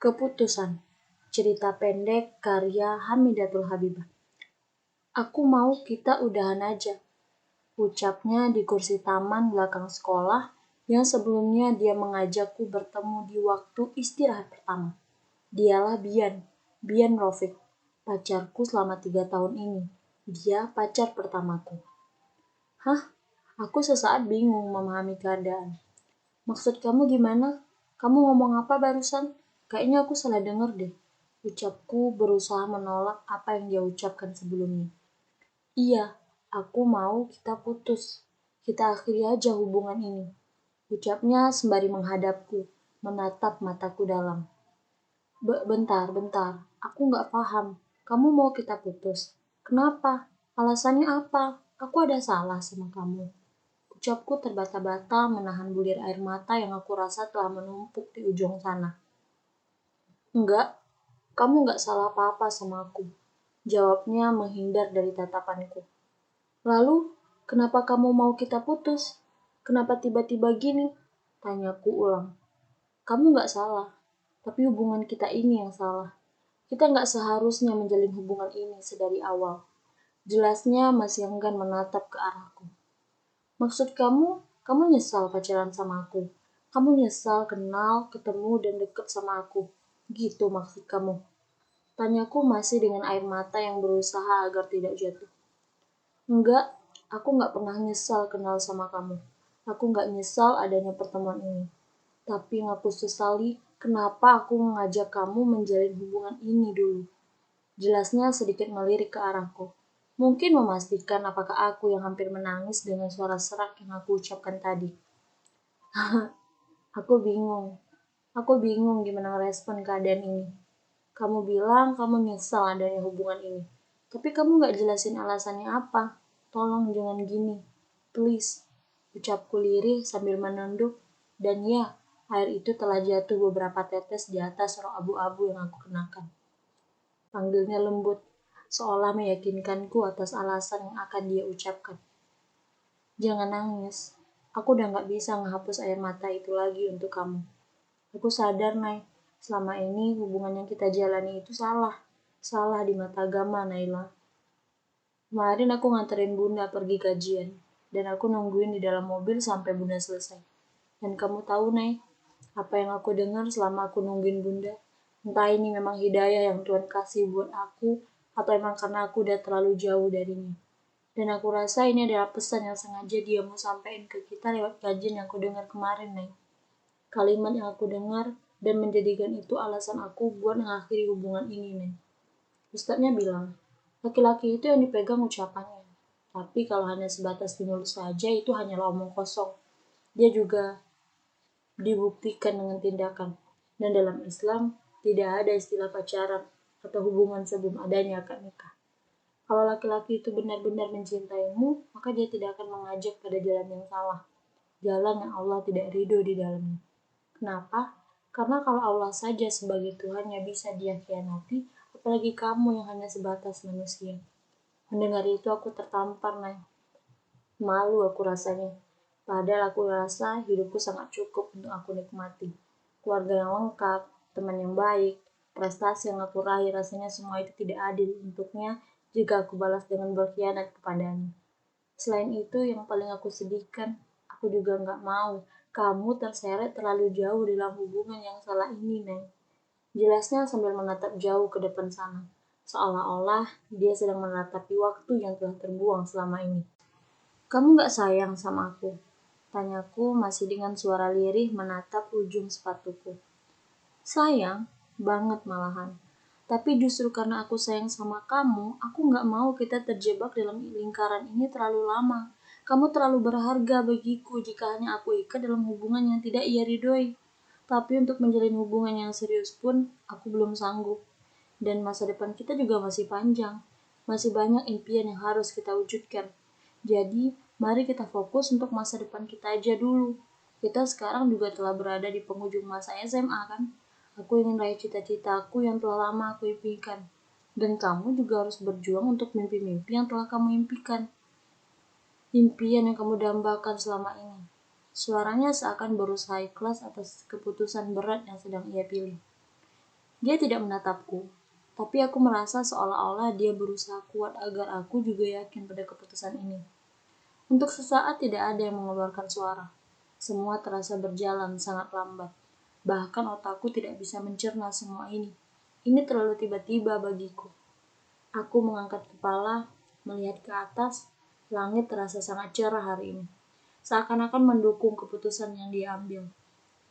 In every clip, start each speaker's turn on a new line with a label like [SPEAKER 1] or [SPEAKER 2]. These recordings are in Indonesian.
[SPEAKER 1] Keputusan. Cerita pendek karya Hamidatul Habibah. Aku mau kita udahan aja, ucapnya di kursi taman belakang sekolah yang sebelumnya dia mengajakku bertemu di waktu istirahat pertama. Dialah Bian Rofik, pacarku selama 3 tahun ini. Dia pacar pertamaku. Hah? Aku sesaat bingung memahami keadaan. Maksud kamu gimana? Kamu ngomong apa barusan? Kayaknya aku salah dengar deh. Ucapku berusaha menolak apa yang dia ucapkan sebelumnya. Iya, aku mau kita putus. Kita akhiri aja hubungan ini. Ucapnya sembari menghadapku, menatap mataku dalam. Bentar. Aku nggak paham. Kamu mau kita putus? Kenapa? Alasannya apa? Aku ada salah sama kamu. Ucapku terbata-bata menahan bulir air mata yang aku rasa telah menumpuk di ujung sana. Enggak, kamu enggak salah apa-apa sama aku. Jawabnya menghindar dari tatapanku. Lalu, kenapa kamu mau kita putus? Kenapa tiba-tiba gini? Tanyaku ulang. Kamu enggak salah, tapi hubungan kita ini yang salah. Kita enggak seharusnya menjalin hubungan ini sedari awal. Jelasnya masih enggan menatap ke arahku. Maksud kamu nyesal pacaran sama aku. Kamu nyesal kenal, ketemu, dan deket sama aku. Gitu maksud kamu. Tanyaku masih dengan air mata yang berusaha agar tidak jatuh. Enggak, aku enggak pernah nyesal kenal sama kamu. Aku enggak nyesal adanya pertemuan ini. Tapi yang aku sesali, kenapa aku mengajak kamu menjalin hubungan ini dulu. Jelasnya sedikit melirik ke arahku. Mungkin memastikan apakah aku yang hampir menangis dengan suara serak yang aku ucapkan tadi. Aku bingung. Aku bingung gimana merespon keadaan ini. Kamu bilang kamu nyesal adanya hubungan ini. Tapi kamu gak jelasin alasannya apa. Tolong jangan gini. Please. Ucapku lirih sambil menunduk. Dan ya, air itu telah jatuh beberapa tetes di atas rok abu-abu yang aku kenakan. Panggilnya lembut, seolah meyakinkanku atas alasan yang akan dia ucapkan. Jangan nangis. Aku udah gak bisa menghapus air mata itu lagi untuk kamu. Aku sadar, Nay. Selama ini hubungan yang kita jalani itu salah. Salah di mata agama, Naila. Kemarin aku nganterin Bunda pergi kajian. Dan aku nungguin di dalam mobil sampai Bunda selesai. Dan kamu tahu, Nay, apa yang aku dengar selama aku nungguin Bunda? Entah ini memang hidayah yang Tuhan kasih buat aku, atau emang karena aku udah terlalu jauh darinya. Dan aku rasa ini adalah pesan yang sengaja dia mau sampaikan ke kita lewat kajian yang aku dengar kemarin, Nay. Kalimat yang aku dengar dan menjadikan itu alasan aku buat mengakhiri hubungan ini, Nay. Ustadznya bilang, laki-laki itu yang dipegang ucapannya. Tapi kalau hanya sebatas di mulut saja, itu hanyalah omong kosong. Dia juga dibuktikan dengan tindakan. Dan dalam Islam, tidak ada istilah pacaran atau hubungan sebelum adanya akad nikah. Kalau laki-laki itu benar-benar mencintaimu, maka dia tidak akan mengajak pada jalan yang salah. Jalan yang Allah tidak ridho di dalamnya. Kenapa? Karena kalau Allah saja sebagai Tuhan yang bisa dia khianati, apalagi kamu yang hanya sebatas manusia. Mendengar itu aku tertampar, Nay. Malu aku rasanya. Padahal aku rasa hidupku sangat cukup untuk aku nikmati. Keluarga yang lengkap, teman yang baik, prestasi yang aku raih, rasanya semua itu tidak adil untuknya jika aku balas dengan berkhianat kepadanya. Selain itu, yang paling aku sedihkan, aku juga nggak mau kamu terseret terlalu jauh dalam hubungan yang salah ini, Neng. Jelasnya sambil menatap jauh ke depan sana, seolah-olah dia sedang menatapi waktu yang telah terbuang selama ini. Kamu nggak sayang sama aku? Tanyaku masih dengan suara lirih menatap ujung sepatuku. Sayang, banget malahan. Tapi justru karena aku sayang sama kamu, aku nggak mau kita terjebak dalam lingkaran ini terlalu lama. Kamu terlalu berharga bagiku jika hanya aku ikat dalam hubungan yang tidak ia ridhoi. Tapi untuk menjalin hubungan yang serius pun, aku belum sanggup. Dan masa depan kita juga masih panjang. Masih banyak impian yang harus kita wujudkan. Jadi, mari kita fokus untuk masa depan kita aja dulu. Kita sekarang juga telah berada di penghujung masa SMA kan? Aku ingin raih cita-citaku yang telah lama aku impikan. Dan kamu juga harus berjuang untuk mimpi-mimpi yang telah kamu impikan. Impian yang kamu dambakan selama ini. Suaranya seakan berusaha ikhlas atas keputusan berat yang sedang ia pilih. Dia tidak menatapku, tapi aku merasa seolah-olah dia berusaha kuat agar aku juga yakin pada keputusan ini. Untuk sesaat tidak ada yang mengeluarkan suara. Semua terasa berjalan sangat lambat. Bahkan otakku tidak bisa mencerna semua ini. Ini terlalu tiba-tiba bagiku. Aku mengangkat kepala, melihat ke atas. Langit terasa sangat cerah hari ini. Seakan-akan mendukung keputusan yang dia ambil.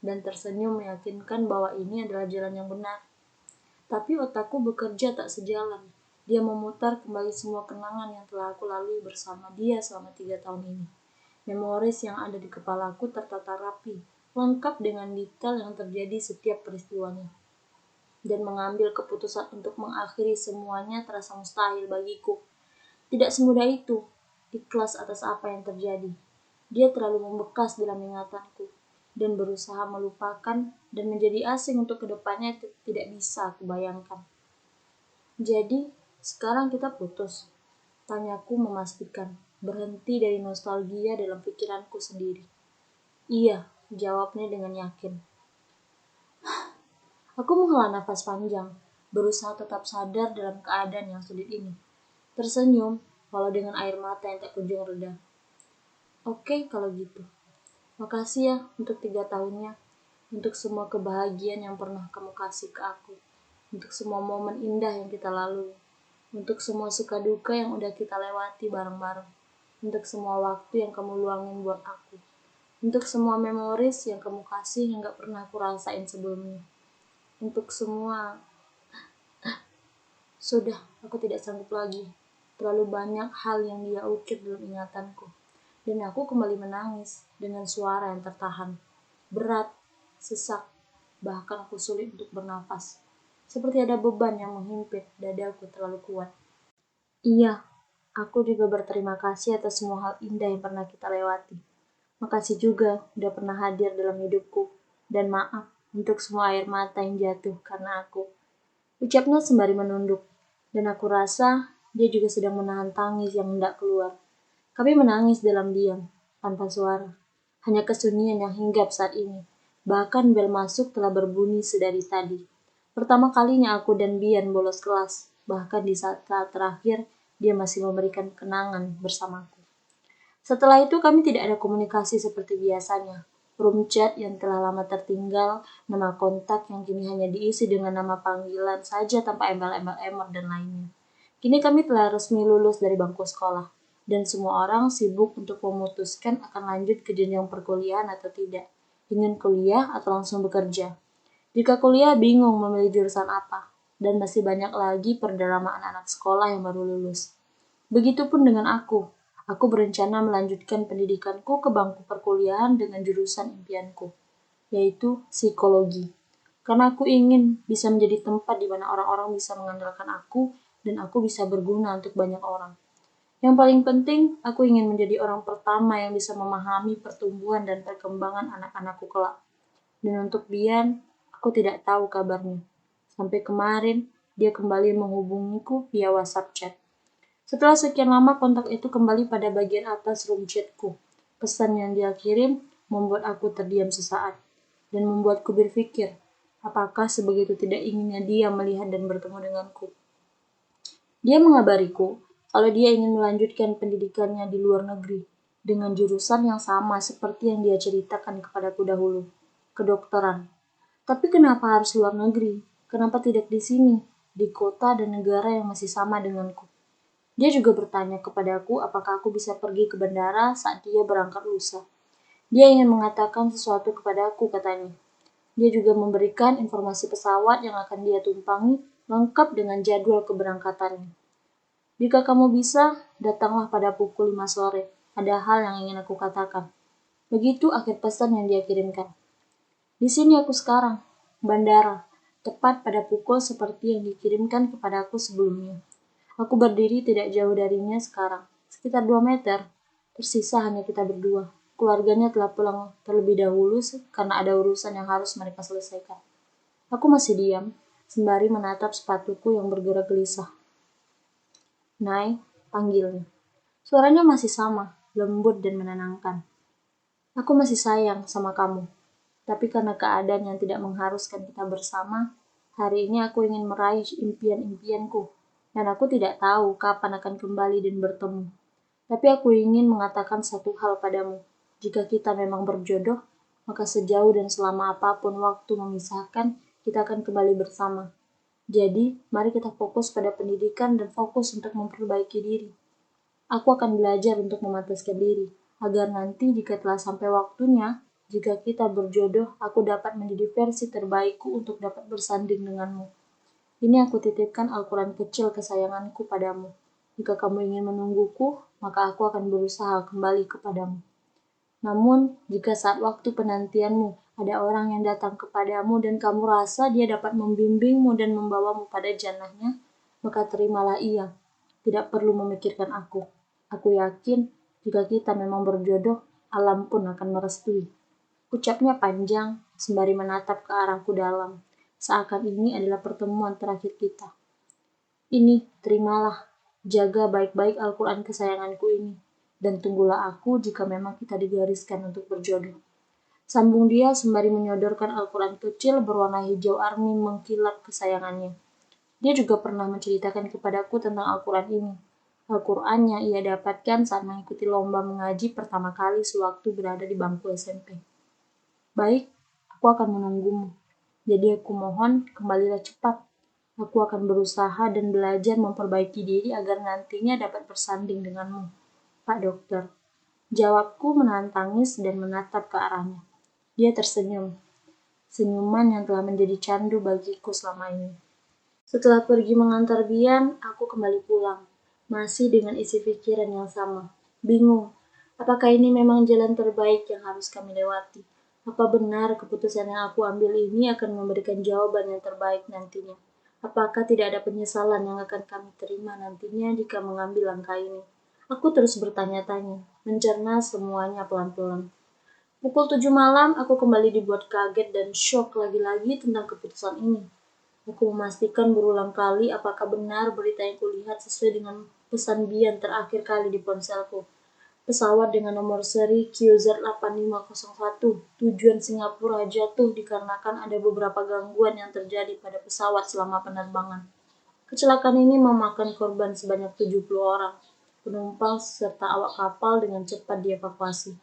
[SPEAKER 1] Dan tersenyum meyakinkan bahwa ini adalah jalan yang benar. Tapi otakku bekerja tak sejalan. Dia memutar kembali semua kenangan yang telah aku lalui bersama dia selama 3 tahun ini. Memoris yang ada di kepalaku tertata rapi, lengkap dengan detail yang terjadi setiap peristiwanya. Dan mengambil keputusan untuk mengakhiri semuanya terasa mustahil bagiku. Tidak semudah itu, ikhlas atas apa yang terjadi. Dia terlalu membekas dalam ingatanku, dan berusaha melupakan dan menjadi asing untuk kedepannya tidak bisa aku bayangkan. Jadi, sekarang kita putus. Tanyaku memastikan, berhenti dari nostalgia dalam pikiranku sendiri. Iya, jawabnya dengan yakin. Aku menghela nafas panjang, berusaha tetap sadar dalam keadaan yang sulit ini. Tersenyum, walau dengan air mata yang tak kunjung reda. Oke, kalau gitu. Makasih ya untuk 3 tahunnya, untuk semua kebahagiaan yang pernah kamu kasih ke aku, untuk semua momen indah yang kita lalui, untuk semua suka duka yang udah kita lewati bareng-bareng, untuk semua waktu yang kamu luangin buat aku, untuk semua memoris yang kamu kasih yang gak pernah aku rasain sebelumnya, untuk semua. Sudah, aku tidak sanggup lagi. Terlalu banyak hal yang dia ukir dalam ingatanku. Dan aku kembali menangis dengan suara yang tertahan. Berat, sesak, bahkan aku sulit untuk bernafas. Seperti ada beban yang menghimpit dadaku terlalu kuat. Iya, aku juga berterima kasih atas semua hal indah yang pernah kita lewati. Makasih juga udah pernah hadir dalam hidupku. Dan maaf untuk semua air mata yang jatuh karena aku. Ucapnya sembari menunduk, dan aku rasa dia juga sedang menahan tangis yang hendak keluar. Kami menangis dalam diam, tanpa suara. Hanya kesunyian yang hinggap saat ini. Bahkan bel masuk telah berbunyi sedari tadi. Pertama kalinya aku dan Bian bolos kelas. Bahkan di saat-saat terakhir, dia masih memberikan kenangan bersamaku. Setelah itu kami tidak ada komunikasi seperti biasanya. Room chat yang telah lama tertinggal, nama kontak yang kini hanya diisi dengan nama panggilan saja tanpa embel-embel emot dan lainnya. Kini kami telah resmi lulus dari bangku sekolah, dan semua orang sibuk untuk memutuskan akan lanjut ke jenjang perkuliahan atau tidak, ingin kuliah atau langsung bekerja. Jika kuliah bingung memilih jurusan apa, dan masih banyak lagi perdaramaan anak sekolah yang baru lulus. Begitupun dengan aku. Aku berencana melanjutkan pendidikanku ke bangku perkuliahan dengan jurusan impianku, yaitu psikologi. Karena aku ingin bisa menjadi tempat di mana orang-orang bisa mengandalkan aku dan aku bisa berguna untuk banyak orang. Yang paling penting, aku ingin menjadi orang pertama yang bisa memahami pertumbuhan dan perkembangan anak-anakku kelak. Dan untuk Bian, aku tidak tahu kabarnya. Sampai kemarin, dia kembali menghubungiku via WhatsApp chat. Setelah sekian lama kontak itu kembali pada bagian atas room chatku. Pesan yang dia kirim membuat aku terdiam sesaat dan membuatku berpikir, apakah sebegitu tidak inginnya dia melihat dan bertemu denganku. Dia mengabariku kalau dia ingin melanjutkan pendidikannya di luar negeri dengan jurusan yang sama seperti yang dia ceritakan kepadaku dahulu, kedokteran. Tapi kenapa harus luar negeri? Kenapa tidak di sini, di kota dan negara yang masih sama denganku? Dia juga bertanya kepadaku apakah aku bisa pergi ke bandara saat dia berangkat lusa. Dia ingin mengatakan sesuatu kepadaku, katanya. Dia juga memberikan informasi pesawat yang akan dia tumpangi lengkap dengan jadwal keberangkatannya. Jika kamu bisa, datanglah pada pukul 5 sore. Ada hal yang ingin aku katakan. Begitu akhir pesan yang dia kirimkan. Di sini aku sekarang, bandara, tepat pada pukul seperti yang dikirimkan kepadaku sebelumnya. Aku berdiri tidak jauh darinya sekarang, sekitar 2 meter. Tersisa hanya kita berdua. Keluarganya telah pulang terlebih dahulu karena ada urusan yang harus mereka selesaikan. Aku masih diam, sembari menatap sepatuku yang bergerak gelisah. Nay, panggilnya. Suaranya masih sama, lembut dan menenangkan. Aku masih sayang sama kamu, tapi karena keadaan yang tidak mengharuskan kita bersama, Hari ini aku ingin meraih impian-impianku, dan aku tidak tahu kapan akan kembali dan bertemu. Tapi aku ingin mengatakan satu hal padamu. Jika kita memang berjodoh, maka sejauh dan selama apapun waktu memisahkan, kita akan kembali bersama. Jadi, mari kita fokus pada pendidikan dan fokus untuk memperbaiki diri. Aku akan belajar untuk memantaskan diri, agar nanti jika telah sampai waktunya, jika kita berjodoh, aku dapat menjadi versi terbaikku untuk dapat bersanding denganmu. Ini aku titipkan Al-Quran kecil kesayanganku padamu. Jika kamu ingin menungguku, maka aku akan berusaha kembali kepadamu. Namun, jika saat waktu penantianmu ada orang yang datang kepadamu dan kamu rasa dia dapat membimbingmu dan membawamu pada jannahnya, maka terimalah ia. Tidak perlu memikirkan aku. Aku yakin jika kita memang berjodoh, alam pun akan merestui. Ucapnya panjang, sembari menatap ke arahku dalam. Seakan ini adalah pertemuan terakhir kita. Ini, terimalah. Jaga baik-baik Al-Quran kesayanganku ini. Dan tunggulah aku jika memang kita digariskan untuk berjodoh. Sambung dia sembari menyodorkan Al-Quran kecil berwarna hijau armi mengkilap kesayangannya. Dia juga pernah menceritakan kepadaku tentang Al-Quran ini. Al-Quran yang ia dapatkan saat mengikuti lomba mengaji pertama kali sewaktu berada di bangku SMP. Baik, aku akan menunggumu. Jadi aku mohon, kembalilah cepat. Aku akan berusaha dan belajar memperbaiki diri agar nantinya dapat bersanding denganmu, Pak Dokter. Jawabku menahan tangis dan menatap ke arahnya. Dia tersenyum. Senyuman yang telah menjadi candu bagiku selama ini. Setelah pergi mengantar Bian, aku kembali pulang. Masih dengan isi pikiran yang sama. Bingung, apakah ini memang jalan terbaik yang harus kami lewati? Apa benar keputusan yang aku ambil ini akan memberikan jawaban yang terbaik nantinya? Apakah tidak ada penyesalan yang akan kami terima nantinya jika mengambil langkah ini? Aku terus bertanya-tanya, mencerna semuanya pelan-pelan. Pukul 7 malam, aku kembali dibuat kaget dan syok lagi-lagi tentang keputusan ini. Aku memastikan berulang kali apakah benar berita yang kulihat sesuai dengan pesan Bian terakhir kali di ponselku. Pesawat dengan nomor seri QZ8501 tujuan Singapura jatuh dikarenakan ada beberapa gangguan yang terjadi pada pesawat selama penerbangan. Kecelakaan ini memakan korban sebanyak 70 orang. Penumpang serta awak kapal dengan cepat dievakuasi.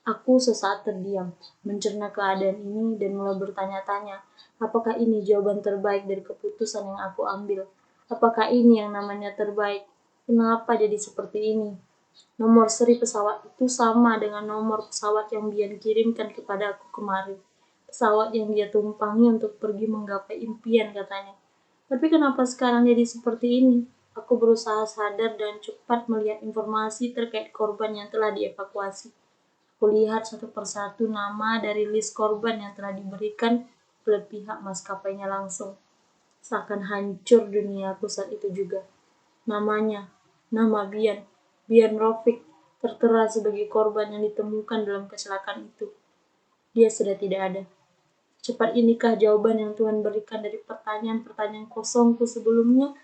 [SPEAKER 1] Aku sesaat terdiam, mencerna keadaan ini dan mulai bertanya-tanya, apakah ini jawaban terbaik dari keputusan yang aku ambil? Apakah ini yang namanya terbaik? Kenapa jadi seperti ini? Nomor seri pesawat itu sama dengan nomor pesawat yang Bian kirimkan kepada aku kemarin. Pesawat yang dia tumpangi untuk pergi menggapai impian katanya. Tapi kenapa sekarang jadi seperti ini? Aku berusaha sadar dan cepat melihat informasi terkait korban yang telah dievakuasi. Kulihat satu persatu nama dari list korban yang telah diberikan oleh pihak maskapainya langsung. Seakan hancur duniaku saat itu juga. Namanya, nama Bian Rofik, tertera sebagai korban yang ditemukan dalam kecelakaan itu. Dia sudah tidak ada. Cepat inikah jawaban yang Tuhan berikan dari pertanyaan-pertanyaan kosongku sebelumnya?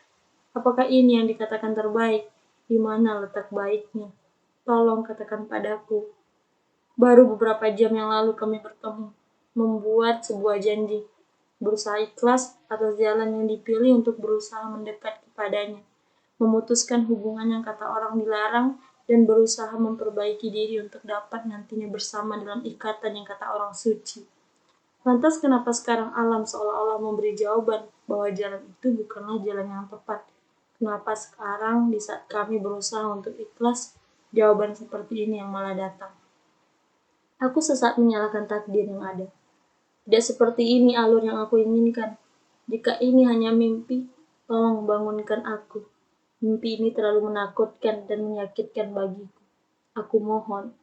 [SPEAKER 1] Apakah ini yang dikatakan terbaik? Di mana letak baiknya? Tolong katakan padaku. Baru beberapa jam yang lalu kami bertemu, membuat sebuah janji, berusaha ikhlas atas jalan yang dipilih untuk berusaha mendekat kepadanya, memutuskan hubungan yang kata orang dilarang, dan berusaha memperbaiki diri untuk dapat nantinya bersama dalam ikatan yang kata orang suci. Lantas kenapa sekarang alam seolah-olah memberi jawaban bahwa jalan itu bukanlah jalan yang tepat? Kenapa sekarang di saat kami berusaha untuk ikhlas, jawaban seperti ini yang malah datang? Aku sesaat menyalahkan takdir yang ada. Tidak seperti ini alur yang aku inginkan. Jika ini hanya mimpi, tolong bangunkan aku. Mimpi ini terlalu menakutkan dan menyakitkan bagiku. Aku mohon,